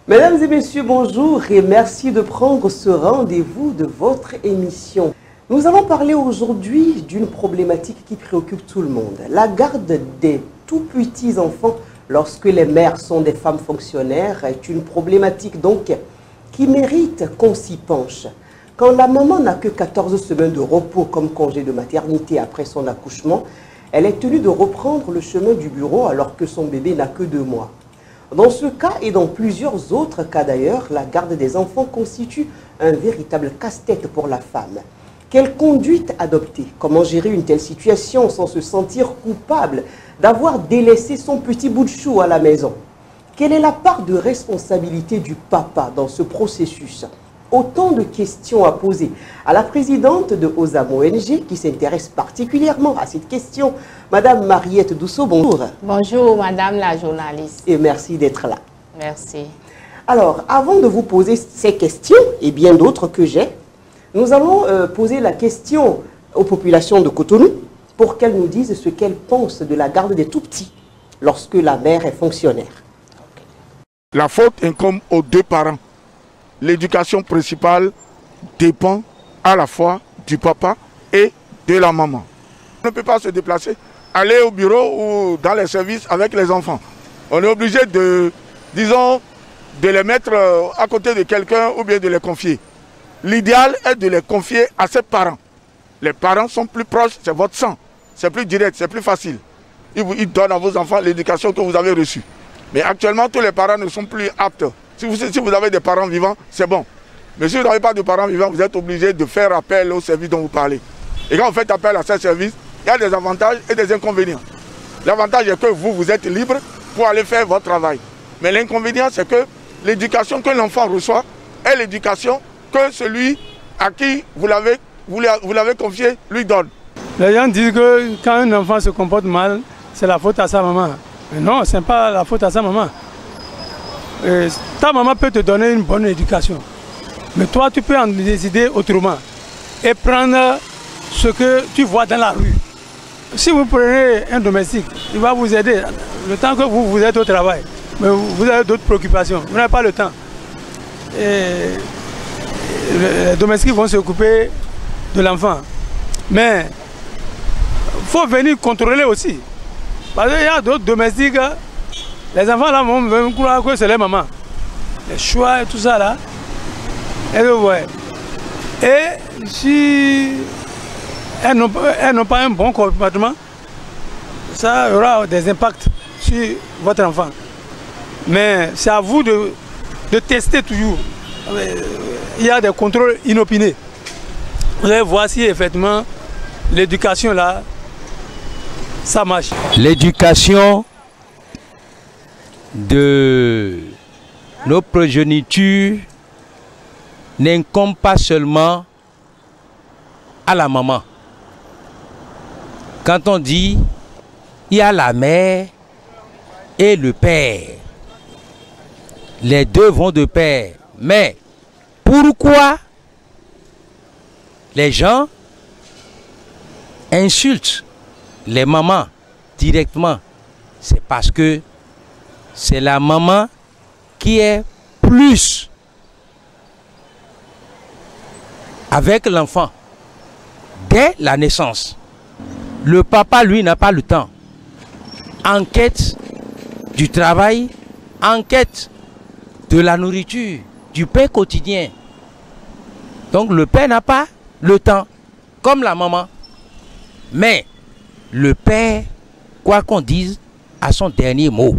Mesdames et messieurs, bonjour et merci de prendre ce rendez-vous de votre émission. Nous allons parler aujourd'hui d'une problématique qui préoccupe tout le monde. La garde des tout petits enfants lorsque les mères sont des femmes fonctionnaires est une problématique donc qui mérite qu'on s'y penche. Quand la maman n'a que 14 semaines de repos comme congé de maternité après son accouchement, elle est tenue de reprendre le chemin du bureau alors que son bébé n'a que 2 mois. Dans ce cas et dans plusieurs autres cas d'ailleurs, la garde des enfants constitue un véritable casse-tête pour la femme. Quelle conduite adopter? Comment gérer une telle situation sans se sentir coupable d'avoir délaissé son petit bout de chou à la maison? Quelle est la part de responsabilité du papa dans ce processus? Autant de questions à poser à la présidente de Osam ONG qui s'intéresse particulièrement à cette question. Madame Mariette Douceau, bonjour. Bonjour Madame la journaliste. Et merci d'être là. Merci. Alors, avant de vous poser ces questions et bien d'autres que j'ai, nous allons poser la question aux populations de Cotonou pour qu'elles nous disent ce qu'elles pensent de la garde des tout-petits lorsque la mère est fonctionnaire. La faute incombe aux 2 parents. L'éducation principale dépend à la fois du papa et de la maman. On ne peut pas se déplacer, aller au bureau ou dans les services avec les enfants. On est obligé de, disons, de les mettre à côté de quelqu'un ou bien de les confier. L'idéal est de les confier à ses parents. Les parents sont plus proches, c'est votre sang. C'est plus direct, c'est plus facile. Ils donnent à vos enfants l'éducation que vous avez reçue. Mais actuellement, tous les parents ne sont plus aptes. Si vous avez des parents vivants, c'est bon. Mais si vous n'avez pas de parents vivants, vous êtes obligé de faire appel au service dont vous parlez. Et quand vous faites appel à ces services, il y a des avantages et des inconvénients. L'avantage est que vous êtes libre pour aller faire votre travail. Mais l'inconvénient, c'est que l'éducation que l'enfant reçoit est l'éducation que celui à qui vous l'avez confié lui donne. Les gens disent que quand un enfant se comporte mal, c'est la faute à sa maman. Mais non, ce n'est pas la faute à sa maman. Ta maman peut te donner une bonne éducation. Mais toi, tu peux en décider autrement. Et prendre ce que tu vois dans la rue. Si vous prenez un domestique, il va vous aider. Le temps que vous êtes au travail. Mais vous avez d'autres préoccupations. Vous n'avez pas le temps. Et les domestiques vont s'occuper de l'enfant. Mais il faut venir contrôler aussi. Parce qu'il y a d'autres domestiques. Les enfants là vont croire que c'est les mamans. Les choix et tout ça là. Et si elles n'ont pas un bon comportement, ça aura des impacts sur votre enfant. Mais c'est à vous de tester toujours. Il y a des contrôles inopinés. Vous allez voir si effectivement l'éducation là, ça marche. L'éducation de nos progénitures n'incombe pas seulement à la maman. Quand on dit il y a la mère et le père, les deux vont de pair. Mais pourquoi les gens insultent les mamans directement? C'est parce que c'est la maman qui est plus avec l'enfant dès la naissance. Le papa, lui, n'a pas le temps. En quête du travail, en quête de la nourriture, du pain quotidien. Donc le père n'a pas le temps, comme la maman. Mais le père, quoi qu'on dise, a son dernier mot.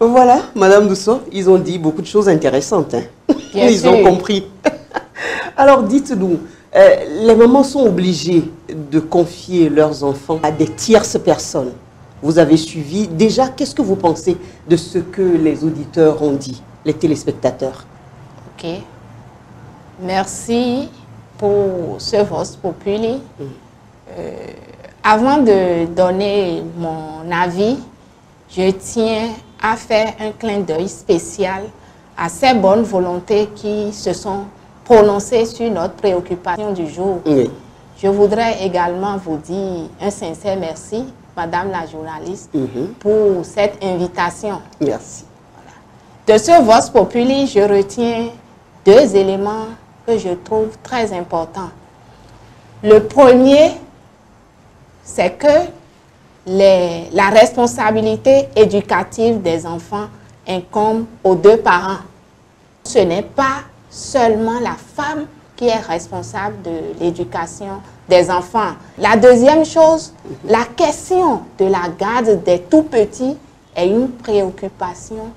Voilà, Madame Douceau, ils ont dit beaucoup de choses intéressantes. Hein. Ils ont compris. Alors dites-nous, les mamans sont obligées de confier leurs enfants à des tierces personnes. Vous avez suivi. Déjà, qu'est-ce que vous pensez de ce que les auditeurs ont dit, les téléspectateurs? Ok. Merci pour ce Vox Populi. Avant de donner mon avis, je tiens à faire un clin d'œil spécial à ces bonnes volontés qui se sont prononcées sur notre préoccupation du jour. Oui. Je voudrais également vous dire un sincère merci, Madame la journaliste, pour cette invitation. Merci. De ce Vox Populi, je retiens 2 éléments que je trouve très importants. Le premier, c'est que la responsabilité éducative des enfants incombe aux 2 parents. Ce n'est pas seulement la femme qui est responsable de l'éducation des enfants. La deuxième chose, la question de la garde des tout-petits est une préoccupation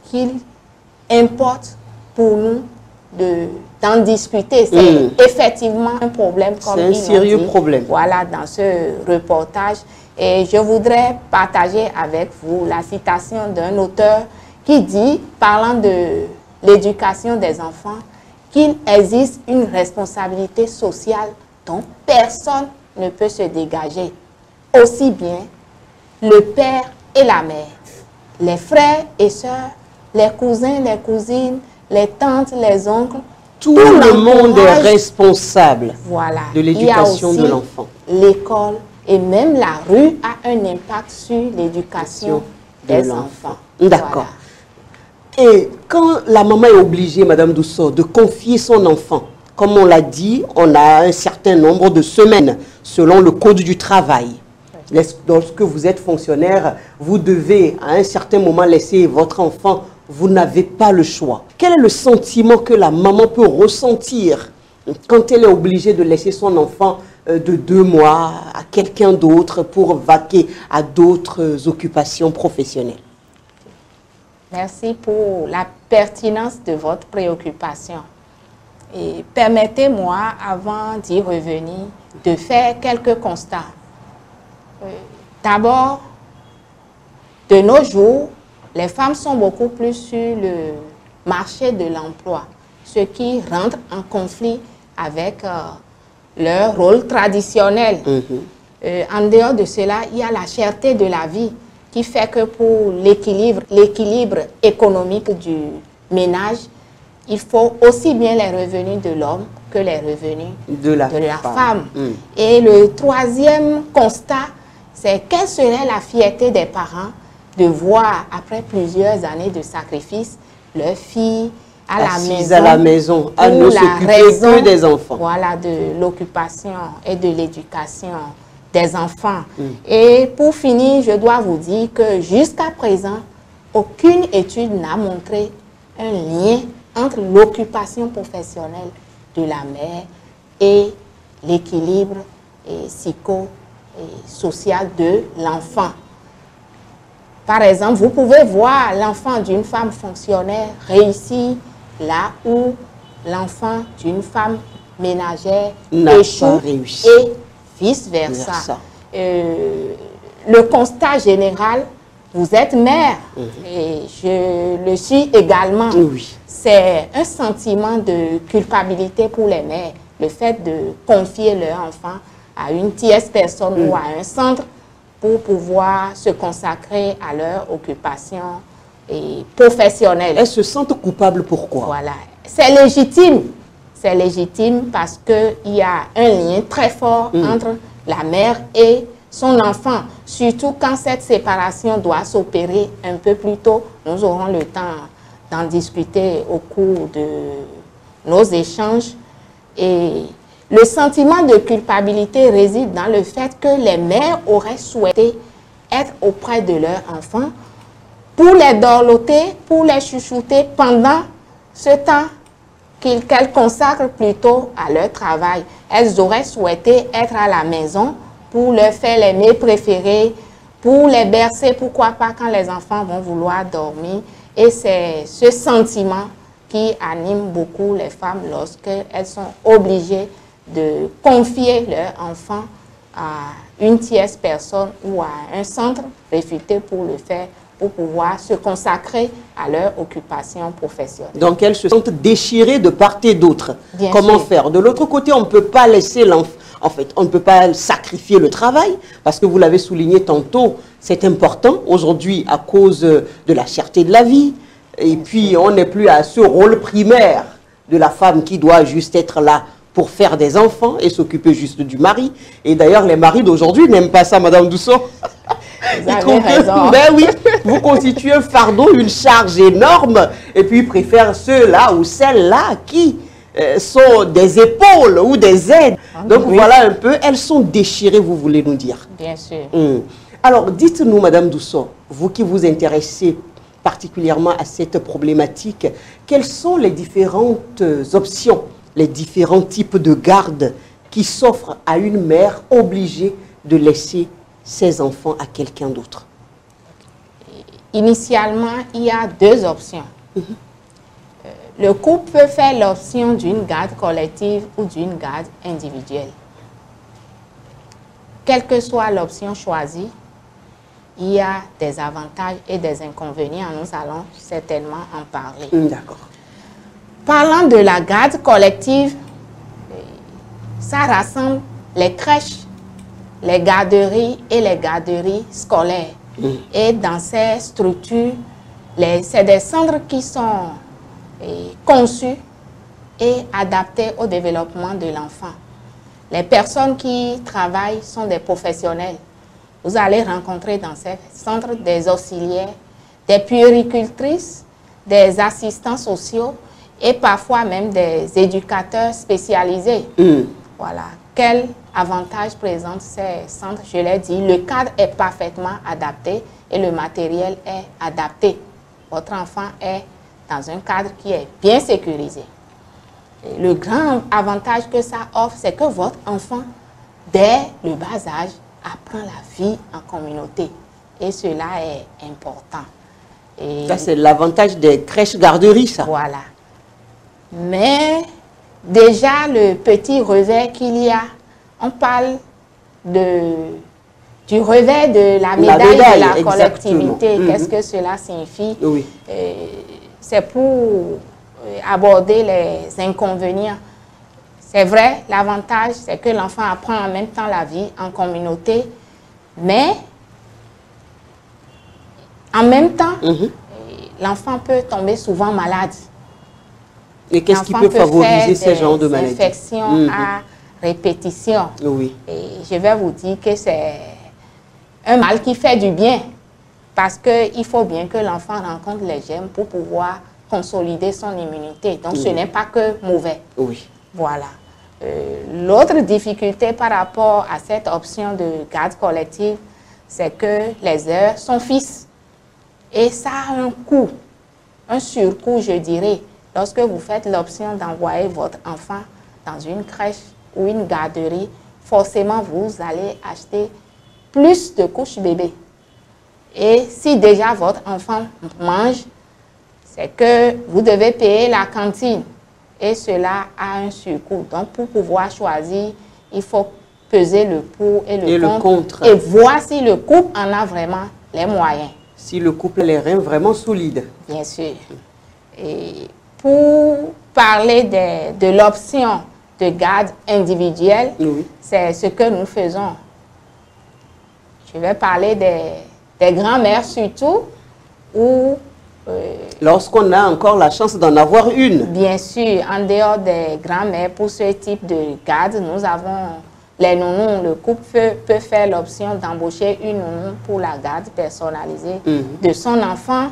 qu'il importe pour nous d'en discuter. C'est effectivement un problème. C'est un sérieux problème. Voilà, dans ce reportage. Et je voudrais partager avec vous la citation d'un auteur qui dit, parlant de l'éducation des enfants, qu'il existe une responsabilité sociale dont personne ne peut se dégager. Aussi bien le père et la mère, les frères et sœurs, les cousins, les cousines, les tantes, les oncles. Tout le monde est responsable de l'éducation de l'enfant. L'école et même la rue a un impact sur l'éducation des enfants. D'accord. Voilà. Et quand la maman est obligée, Madame Doussor, de confier son enfant, comme on l'a dit, on a un certain nombre de semaines selon le Code du travail. Lorsque vous êtes fonctionnaire, vous devez à un certain moment laisser votre enfant. Vous n'avez pas le choix. Quel est le sentiment que la maman peut ressentir quand elle est obligée de laisser son enfant de 2 mois à quelqu'un d'autre pour vaquer à d'autres occupations professionnelles? Merci pour la pertinence de votre préoccupation. Et permettez-moi, avant d'y revenir, de faire quelques constats. D'abord, de nos jours, les femmes sont beaucoup plus sur le marché de l'emploi, ce qui rentre en conflit avec leur rôle traditionnel. En dehors de cela, il y a la cherté de la vie qui fait que pour l'équilibre économique du ménage, il faut aussi bien les revenus de l'homme que les revenus de la femme. Et le troisième constat, c'est quelle serait la fierté des parents de voir, après plusieurs années de sacrifice, leur fille à la maison, à ne s'occuper que des enfants. Voilà, de l'occupation et de l'éducation des enfants. Et pour finir, je dois vous dire que jusqu'à présent, aucune étude n'a montré un lien entre l'occupation professionnelle de la mère et l'équilibre psycho-social de l'enfant. Par exemple, vous pouvez voir l'enfant d'une femme fonctionnaire réussir là où l'enfant d'une femme ménagère échoue et vice-versa. Le constat général, vous êtes mère et je le suis également. C'est un sentiment de culpabilité pour les mères, le fait de confier leur enfant à une tierce personne ou à un centre pour pouvoir se consacrer à leur occupation professionnelle. Elles se sentent coupables, pourquoi? Voilà. C'est légitime. C'est légitime parce qu'il y a un lien très fort entre la mère et son enfant. Surtout quand cette séparation doit s'opérer un peu plus tôt. Nous aurons le temps d'en discuter au cours de nos échanges. Et le sentiment de culpabilité réside dans le fait que les mères auraient souhaité être auprès de leurs enfants pour les dorloter, pour les chouchouter pendant ce temps qu'elles consacrent plutôt à leur travail. Elles auraient souhaité être à la maison pour leur faire les mets préférés, pour les bercer, pourquoi pas quand les enfants vont vouloir dormir. Et c'est ce sentiment qui anime beaucoup les femmes lorsqu'elles sont obligées de confier leur enfant à une tierce personne ou à un centre réputé pour le faire, pour pouvoir se consacrer à leur occupation professionnelle. Donc elles se sentent déchirées de part et d'autre. Comment faire? De l'autre côté, on ne peut pas laisser l'enfant, en fait, on ne peut pas sacrifier le travail, parce que vous l'avez souligné tantôt, c'est important aujourd'hui à cause de la cherté de la vie. Et puis on n'est plus à ce rôle primaire de la femme qui doit juste être là pour faire des enfants et s'occuper juste du mari. Et d'ailleurs, les maris d'aujourd'hui n'aiment pas ça, Madame Doussor. Vous avez raison. Ben oui, vous constituez un fardeau, une charge énorme, et puis ils préfèrent ceux-là ou celles-là qui sont des épaules ou des aides. Donc voilà un peu, elles sont déchirées, vous voulez nous dire. Bien sûr. Alors dites-nous, Madame Dousso, vous qui vous intéressez particulièrement à cette problématique, quelles sont les différentes options, les différents types de garde qui s'offrent à une mère obligée de laisser ses enfants à quelqu'un d'autre? Initialement, il y a deux options. Le couple peut faire l'option d'une garde collective ou d'une garde individuelle. Quelle que soit l'option choisie, il y a des avantages et des inconvénients. Nous allons certainement en parler. D'accord. Parlant de la garde collective, ça rassemble les crèches, les garderies et les garderies scolaires. Et dans ces structures, c'est des centres qui sont conçus et adaptés au développement de l'enfant. Les personnes qui travaillent sont des professionnels. Vous allez rencontrer dans ces centres des auxiliaires, des puéricultrices, des assistants sociaux et parfois même des éducateurs spécialisés. Voilà. Quel avantage présentent ces centres? Je l'ai dit, le cadre est parfaitement adapté et le matériel est adapté. Votre enfant est dans un cadre qui est bien sécurisé. Et le grand avantage que ça offre, c'est que votre enfant, dès le bas âge, apprend la vie en communauté. Et cela est important. Et ça, c'est l'avantage des crèches-garderies, ça. Voilà. Mais déjà, le petit revers qu'il y a, on parle du revers de la médaille de la collectivité. Qu'est-ce que cela signifie? Oui. C'est pour aborder les inconvénients. C'est vrai, l'avantage, c'est que l'enfant apprend en même temps la vie en communauté, mais en même temps, l'enfant peut tomber souvent malade. Et qu'est-ce qui peut favoriser ce genre de maladie? Infections à répétition. Oui. Et je vais vous dire que c'est un mal qui fait du bien, parce qu'il faut bien que l'enfant rencontre les germes pour pouvoir consolider son immunité. Donc, ce n'est pas que mauvais. Oui. Voilà. L'autre difficulté par rapport à cette option de garde collective, c'est que les heures sont fixes. Et ça a un coût, un surcoût, je dirais. Lorsque vous faites l'option d'envoyer votre enfant dans une crèche ou une garderie, forcément, vous allez acheter plus de couches bébés. Et si déjà votre enfant mange, c'est que vous devez payer la cantine. Et cela a un surcoût. Donc, pour pouvoir choisir, il faut peser le pour et le contre. Et voir si le couple en a vraiment les moyens. Si le couple a les reins vraiment solides. Bien sûr. Et pour parler de l'option de garde individuelle, c'est ce que nous faisons. Je vais parler des grands-mères surtout, où lorsqu'on a encore la chance d'en avoir une. Bien sûr, en dehors des grands-mères, pour ce type de garde, nous avons les nounous. Le couple peut faire l'option d'embaucher une nounou pour la garde personnalisée de son enfant,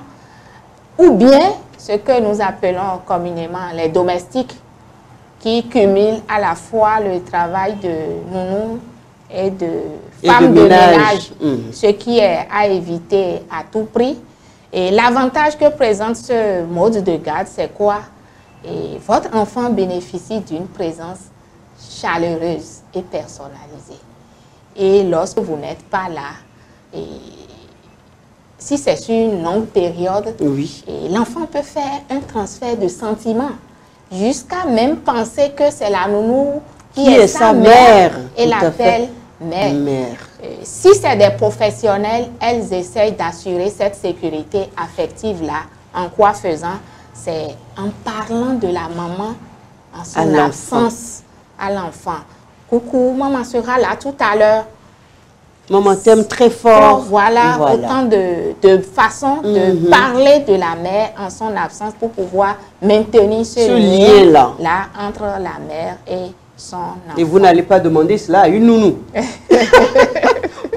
ou bien ce que nous appelons communément les domestiques, qui cumulent à la fois le travail de nounou et de femme de ménage, ce qui est à éviter à tout prix. Et l'avantage que présente ce mode de garde, c'est quoi? Et votre enfant bénéficie d'une présence chaleureuse et personnalisée. Et lorsque vous n'êtes pas là, et si c'est sur une longue période, l'enfant peut faire un transfert de sentiments, jusqu'à même penser que c'est la nounou qui est sa mère et l'appelle mère. Si c'est des professionnels, elles essayent d'assurer cette sécurité affective-là. En quoi faisant? C'est en parlant de la maman en son absence à l'enfant. Coucou, maman sera là tout à l'heure. Maman t'aime très fort. Voilà, autant de façons de parler de la mère en son absence pour pouvoir maintenir ce lien là entre la mère et son enfant. Et vous n'allez pas demander cela à une nounou.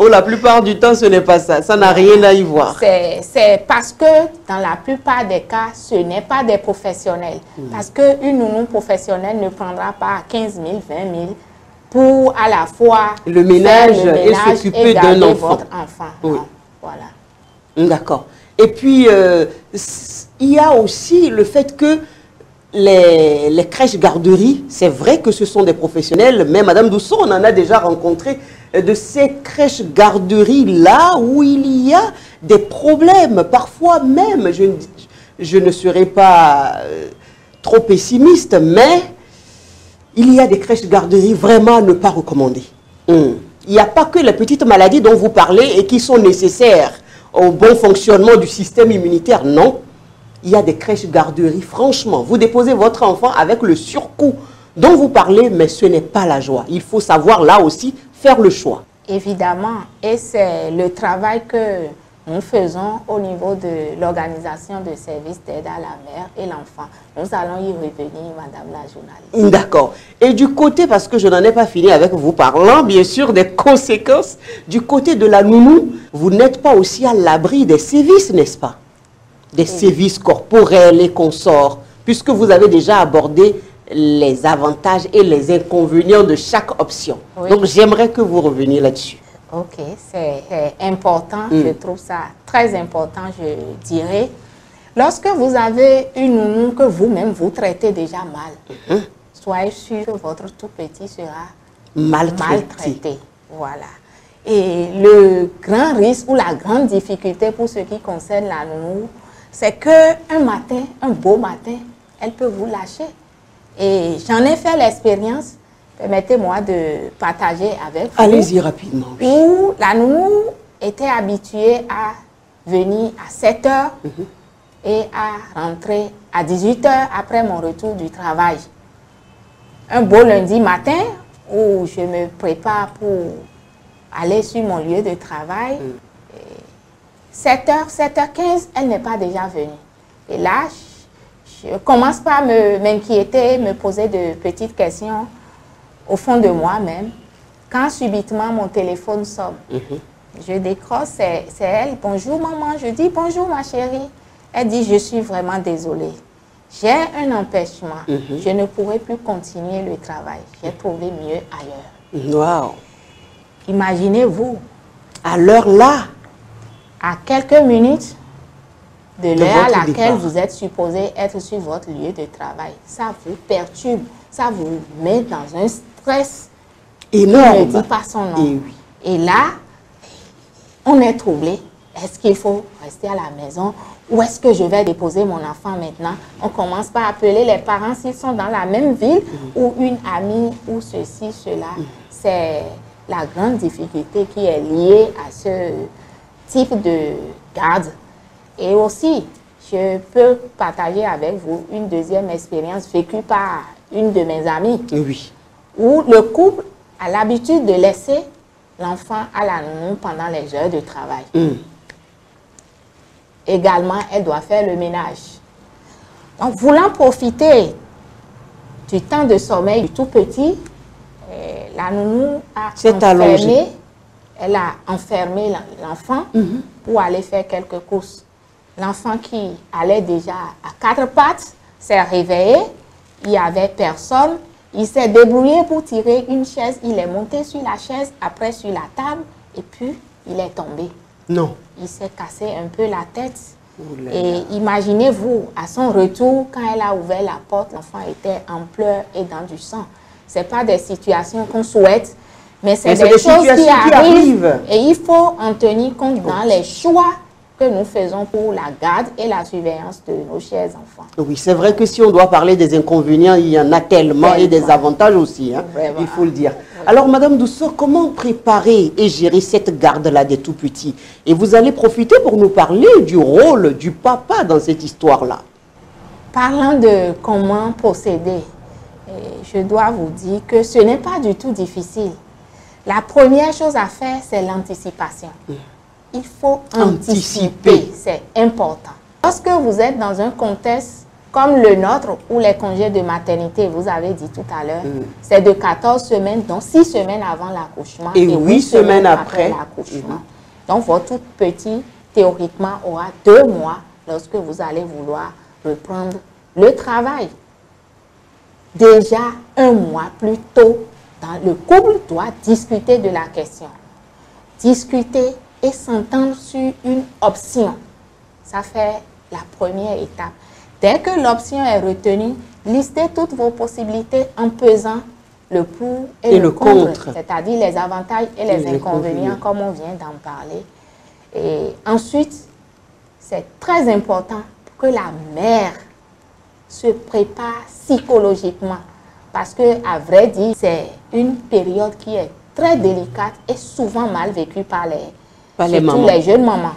Oh, la plupart du temps, ce n'est pas ça. Ça n'a rien à y voir. C'est parce que dans la plupart des cas, ce n'est pas des professionnels. Parce qu'une nounou professionnelle ne prendra pas 15 000, 20 000 pour à la fois le ménage et s'occuper d'un enfant. Votre enfant. Oui. Voilà. D'accord. Et puis, il y a aussi le fait que les crèches garderies, c'est vrai que ce sont des professionnels, mais Madame Douceau, on en a déjà rencontré de ces crèches garderies là où il y a des problèmes. Parfois même, je ne serai pas trop pessimiste, mais il y a des crèches garderies vraiment à ne pas recommander. Il n'y a pas que les petites maladies dont vous parlez et qui sont nécessaires au bon fonctionnement du système immunitaire, non. Il y a des crèches garderies, franchement, vous déposez votre enfant avec le surcoût dont vous parlez, mais ce n'est pas la joie. Il faut savoir là aussi faire le choix. Évidemment, et c'est le travail que nous faisons au niveau de l'organisation de services d'aide à la mère et l'enfant. Nous allons y revenir, Madame la journaliste. D'accord. Et du côté, parce que je n'en ai pas fini avec vous parlant, bien sûr, des conséquences, du côté de la nounou, vous n'êtes pas aussi à l'abri des sévices, n'est-ce pas? Des sévices corporels et consorts, puisque vous avez déjà abordé les avantages et les inconvénients de chaque option. Oui. Donc, j'aimerais que vous reveniez là-dessus. Ok, c'est important, je trouve ça très important, je dirais. Lorsque vous avez une nounou que vous-même vous traitez déjà mal, soyez sûr que votre tout petit sera maltraité. Voilà. Et le grand risque ou la grande difficulté pour ce qui concerne la nounou, c'est qu'un matin, un beau matin, elle peut vous lâcher. Et j'en ai fait l'expérience, permettez-moi de partager avec vous. Allez-y rapidement. Oui. Où la nounou était habituée à venir à 7 heures et à rentrer à 18 heures après mon retour du travail. Un beau lundi matin où je me prépare pour aller sur mon lieu de travail. 7h, 7h15, elle n'est pas déjà venue. Et là, je commence par m'inquiéter, me poser de petites questions au fond de moi-même. Quand subitement mon téléphone sonne, je décroche, c'est elle. Bonjour maman, je dis bonjour ma chérie. Elle dit je suis vraiment désolée. J'ai un empêchement. Je ne pourrai plus continuer le travail. J'ai trouvé mieux ailleurs. Wow. Imaginez-vous. À l'heure là, à quelques minutes de l'heure à laquelle vous êtes supposé être sur votre lieu de travail. Ça vous perturbe, ça vous met dans un stress énorme. Il ne dit pas son nom. Et là, on est troublé. Est-ce qu'il faut rester à la maison ou est-ce que je vais déposer mon enfant maintenant? On commence par appeler les parents s'ils sont dans la même ville ou une amie ou ceci, cela. C'est la grande difficulté qui est liée à ce type de garde. Et aussi, je peux partager avec vous une deuxième expérience vécue par une de mes amies. Oui. Où le couple a l'habitude de laisser l'enfant à la nounou pendant les heures de travail. Également, elle doit faire le ménage. Donc, voulant profiter du temps de sommeil du tout petit, la nounou a enfermé. Elle a enfermé l'enfant pour aller faire quelques courses. L'enfant qui allait déjà à 4 pattes s'est réveillé. Il n'y avait personne. Il s'est débrouillé pour tirer une chaise. Il est monté sur la chaise, après sur la table, et puis il est tombé. Non. Il s'est cassé un peu la tête. Et imaginez-vous, à son retour, quand elle a ouvert la porte, l'enfant était en pleurs et dans du sang. Ce n'est pas des situations qu'on souhaite. Mais c'est des choses qui arrivent et il faut en tenir compte dans les choix que nous faisons pour la garde et la surveillance de nos chers enfants. Oui, c'est vrai que si on doit parler des inconvénients, il y en a tellement et des avantages aussi, hein, il faut le dire. Alors, Madame Douceau, comment préparer et gérer cette garde-là des tout-petits? Et vous allez profiter pour nous parler du rôle du papa dans cette histoire-là. Parlant de comment procéder, je dois vous dire que ce n'est pas du tout difficile. La première chose à faire, c'est l'anticipation. Il faut anticiper, c'est important. Lorsque vous êtes dans un contexte comme le nôtre, où les congés de maternité, vous avez dit tout à l'heure, c'est de 14 semaines, donc 6 semaines avant l'accouchement et 8 semaines après l'accouchement. Donc, votre tout petit, théoriquement, aura 2 mois lorsque vous allez vouloir reprendre le travail. Déjà, 1 mois plus tôt, le couple doit discuter de la question. Discuter et s'entendre sur une option. Ça fait la première étape. Dès que l'option est retenue, listez toutes vos possibilités en pesant le pour et le contre. C'est-à-dire les avantages et les inconvénients, comme on vient d'en parler. Et ensuite, c'est très important que la mère se prépare psychologiquement. Parce que, à vrai dire, c'est une période qui est très délicate et souvent mal vécue par les jeunes mamans.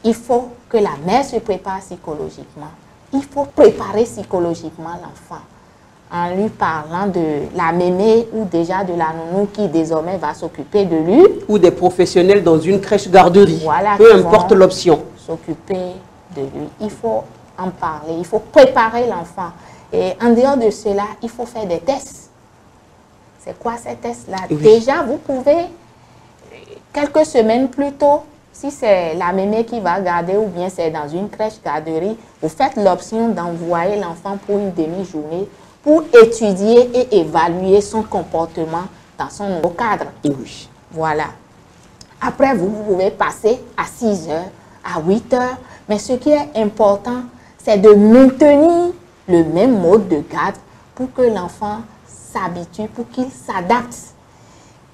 Il faut que la mère se prépare psychologiquement. Il faut préparer psychologiquement l'enfant en lui parlant de la mémé ou déjà de la nounou qui désormais va s'occuper de lui. Ou des professionnels dans une crèche-garderie. Voilà, peu importe l'option. S'occuper de lui. Il faut en parler, il faut préparer l'enfant. Et en dehors de cela, il faut faire des tests. C'est quoi ces tests-là? Oui. Déjà, vous pouvez, quelques semaines plus tôt, si c'est la mémé qui va garder ou bien c'est dans une crèche-garderie, vous faites l'option d'envoyer l'enfant pour une demi-journée pour étudier et évaluer son comportement dans son nouveau cadre. Oui. Voilà. Après, vous pouvez passer à 6 heures, à 8 heures. Mais ce qui est important, c'est de maintenir le même mode de garde pour que l'enfant s'habitue, pour qu'il s'adapte.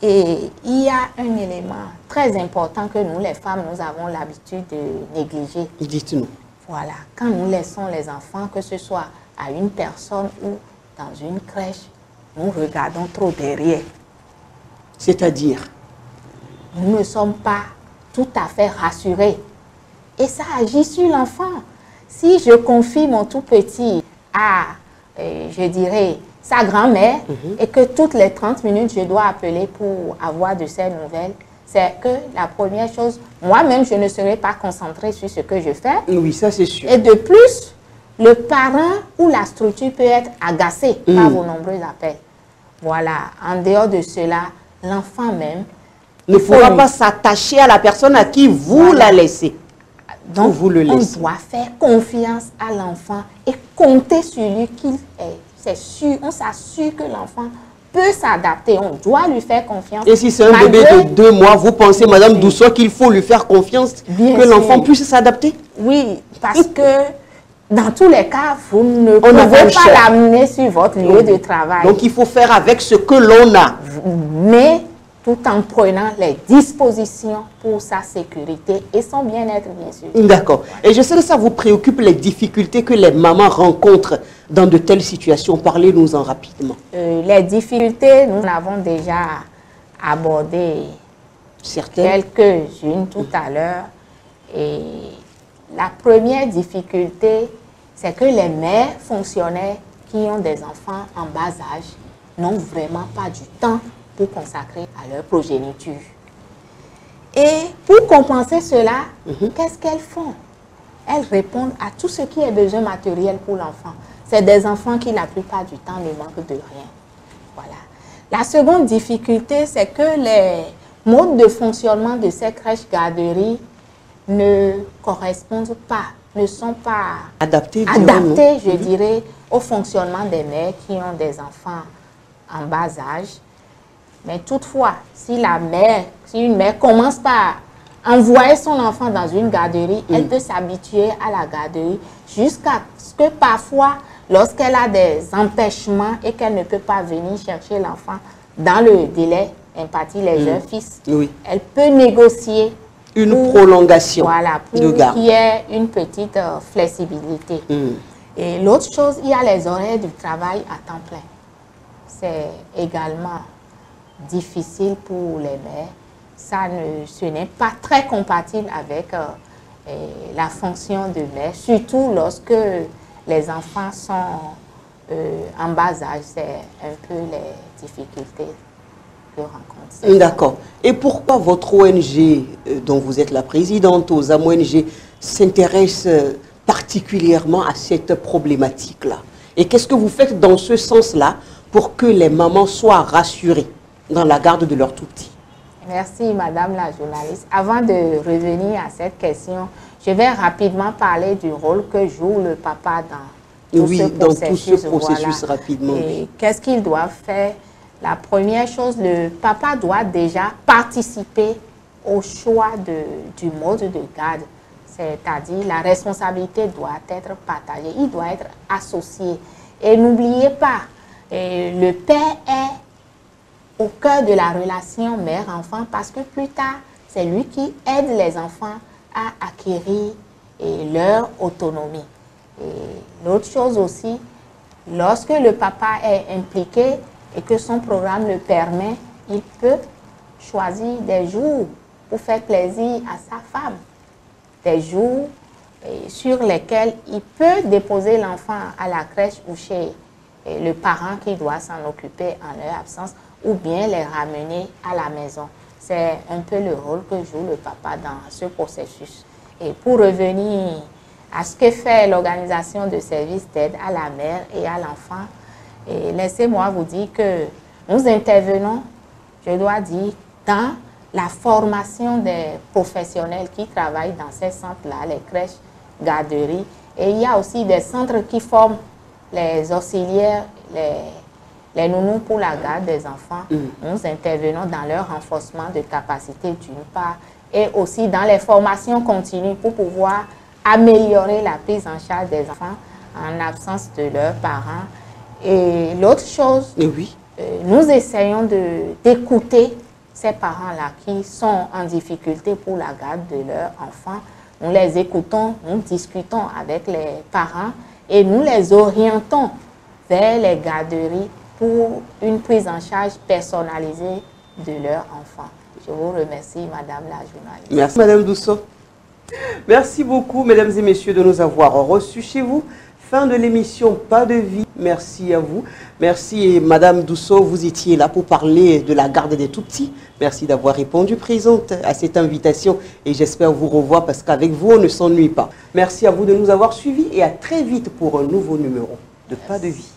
Et il y a un élément très important que nous, les femmes, nous avons l'habitude de négliger. Dites-nous. Voilà. Quand nous laissons les enfants, que ce soit à une personne ou dans une crèche, nous regardons trop derrière. C'est-à-dire? Nous ne sommes pas tout à fait rassurés. Et ça agit sur l'enfant. Si je confie mon tout petit à, je dirais, sa grand-mère, et que toutes les 30 minutes, je dois appeler pour avoir de ses nouvelles, c'est que la première chose, moi-même, je ne serai pas concentrée sur ce que je fais. Oui, ça c'est sûr. Et de plus, le parent ou la structure peut être agacé par vos nombreux appels. Voilà. En dehors de cela, l'enfant même ne pourra pas s'attacher à la personne à qui vous la laissez. Donc, vous le laissez. On doit faire confiance à l'enfant et compter sur lui qu'il est. C'est sûr, on s'assure que l'enfant peut s'adapter. On doit lui faire confiance. Et si c'est un bébé de 2 mois, vous pensez, Madame Douceau, qu'il faut lui faire confiance, que l'enfant puisse s'adapter? Oui, parce que dans tous les cas, vous ne pouvez pas l'amener sur votre lieu de travail. Donc, il faut faire avec ce que l'on a. Mais tout en prenant les dispositions pour sa sécurité et son bien-être, bien sûr. D'accord. Et je sais que ça vous préoccupe, les difficultés que les mamans rencontrent dans de telles situations. Parlez-nous-en rapidement. Les difficultés, nous avons déjà abordé quelques-unes tout à l'heure. Et la première difficulté, c'est que les mères fonctionnaires qui ont des enfants en bas âge n'ont vraiment pas du temps pour consacrer à leur progéniture. Et pour compenser cela, qu'est-ce qu'elles font? Elles répondent à tout ce qui est besoin matériel pour l'enfant. C'est des enfants qui, la plupart du temps, ne manquent de rien. Voilà. La seconde difficulté, c'est que les modes de fonctionnement de ces crèches-garderies ne correspondent pas, ne sont pas adaptés, je dirais, au fonctionnement des mères qui ont des enfants en bas âge. Mais toutefois, si une mère commence par envoyer son enfant dans une garderie, elle peut s'habituer à la garderie jusqu'à ce que parfois, lorsqu'elle a des empêchements et qu'elle ne peut pas venir chercher l'enfant dans le délai imparti les heures fixes, elle peut négocier une prolongation, voilà, pour qu'il y ait une petite flexibilité. Et l'autre chose, il y a les horaires du travail à temps plein. C'est également difficile pour les mères. Ce n'est pas très compatible avec la fonction de mère, surtout lorsque les enfants sont en bas âge. C'est un peu les difficultés que rencontrent. D'accord. Et pourquoi votre ONG, dont vous êtes la présidente, aux ONG, s'intéresse particulièrement à cette problématique-là? Et qu'est-ce que vous faites dans ce sens-là pour que les mamans soient rassurées dans la garde de leurs tout-petits? Merci, Madame la journaliste. Avant de revenir à cette question, je vais rapidement parler du rôle que joue le papa dans tout ce processus, voilà. Rapidement. Et qu'est-ce qu'il doit faire? La première chose, le papa doit déjà participer au choix du mode de garde. C'est-à-dire, la responsabilité doit être partagée, il doit être associé. Et n'oubliez pas, le père est au cœur de la relation mère-enfant parce que plus tard, c'est lui qui aide les enfants à acquérir leur autonomie. Et l'autre chose aussi, lorsque le papa est impliqué et que son programme le permet, il peut choisir des jours pour faire plaisir à sa femme. Des jours sur lesquels il peut déposer l'enfant à la crèche ou chez le parent qui doit s'en occuper en leur absence ou bien les ramener à la maison. C'est un peu le rôle que joue le papa dans ce processus. Et pour revenir à ce que fait l'organisation de services d'aide à la mère et à l'enfant, laissez-moi vous dire que nous intervenons, je dois dire, dans la formation des professionnels qui travaillent dans ces centres-là, les crèches, garderies. Et il y a aussi des centres qui forment les auxiliaires, les nounous pour la garde des enfants. Nous intervenons dans leur renforcement de capacité d'une part et aussi dans les formations continues pour pouvoir améliorer la prise en charge des enfants en absence de leurs parents. Et l'autre chose, nous essayons d'écouter ces parents-là qui sont en difficulté pour la garde de leurs enfants. Nous les écoutons, nous discutons avec les parents et nous les orientons vers les garderies pour une prise en charge personnalisée de leurs enfants. Je vous remercie, Madame la journaliste. Merci, Madame Douceau. Merci beaucoup, mesdames et messieurs, de nous avoir reçus chez vous. Fin de l'émission Pas de vie. Merci à vous. Merci, Madame Douceau. Vous étiez là pour parler de la garde des tout-petits. Merci d'avoir répondu présente à cette invitation. Et j'espère vous revoir parce qu'avec vous, on ne s'ennuie pas. Merci à vous de nous avoir suivis et à très vite pour un nouveau numéro de Pas de vie.